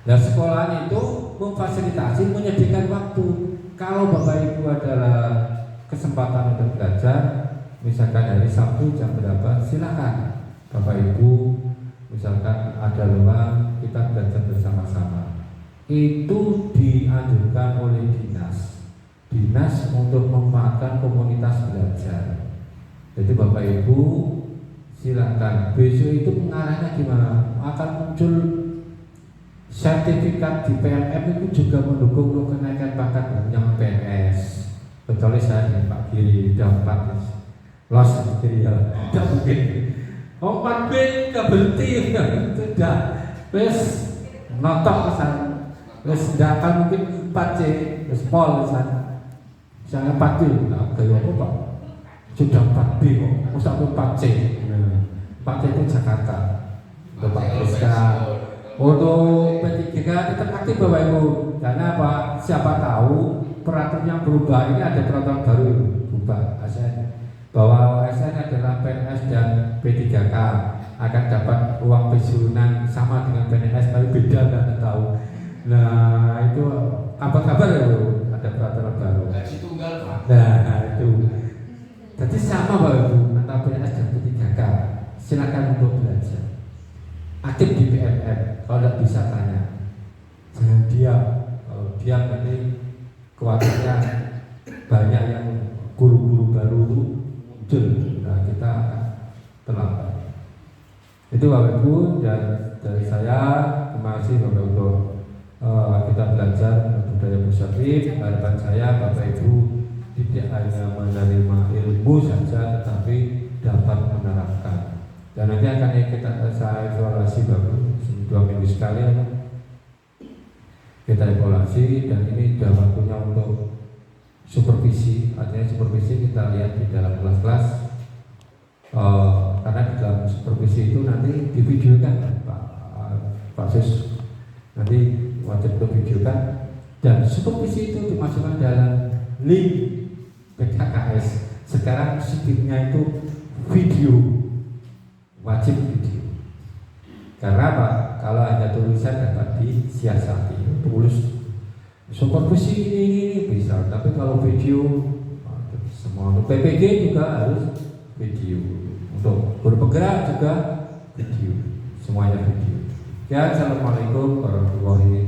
Nah sekolahnya itu memfasilitasi, menyediakan waktu. Kalau Bapak Ibu adalah kesempatan untuk belajar, misalkan hari Sabtu jam berapa, silakan Bapak Ibu, misalkan ada ruang kita belajar bersama-sama. Itu dianjurkan oleh dinas untuk memanfaatkan komunitas belajar. Jadi Bapak Ibu silakan. Besok itu mengarahnya gimana? Akan muncul sertifikat di PMM itu juga mendukung untuk kenaikan pangkat yang PNS. Kecuali saya dengan Pak Giri dapat los Giri ya, tidak mungkin. 4B nggak berhenti, sudah, wes notok kesan, wes tidak akan mungkin 4C, wes pol kesan. Misalnya 4B, nggak gaya apa Pak? Sudah 4B kok, masa 4C. 4C itu Jakarta, untuk Pak Rizka. Untuk P3K tetap aktif Bapak Ibu. Karena apa? Siapa tahu peraturan yang berubah ini, ada peraturan baru berubah ASN, bahwa ASN adalah PNS dan P3K akan dapat uang pensiunan sama dengan PNS tapi beda, nggak tahu. Nah itu kabar-kabar ya Bu, ada peraturan baru. Gaji tunggal Pak. Nah itu. Jadi sama Bapak Ibu antara PNS dan P3K. Silakan untuk belajar. Aktif di PMM. Kalau tidak bisa tanya, jangan diam. Kalau diam nanti khawatirnya banyak yang guru-guru baru itu muncul. Nah kita akan terlambat. Itu Bapak Ibu, dan dari saya terima kasih Bapak Ibu. Kita belajar budaya positif. Harapan saya Bapak Ibu tidak hanya menerima ilmu saja, tetapi dapat menerapkan. Dan nanti akan saya evaluasi Bapak 2 minggu sekali, kita evaluasi, dan ini sudah waktunya untuk supervisi. Artinya supervisi kita lihat di dalam kelas-kelas, karena di dalam supervisi itu nanti divideokan Pak Sis, nanti wajib divideokan, dan supervisi itu dimasukkan dalam link PKKS. Sekarang sistemnya itu video, wajib video. Karena apa? Kalau hanya tulisan dapat disiasati, tulis supervisi ini bisa, tapi kalau video semua. Untuk PPG juga harus video, untuk guru penggerak juga video, semuanya video. Ya, assalamualaikum warahmatullahi wabarakatuh.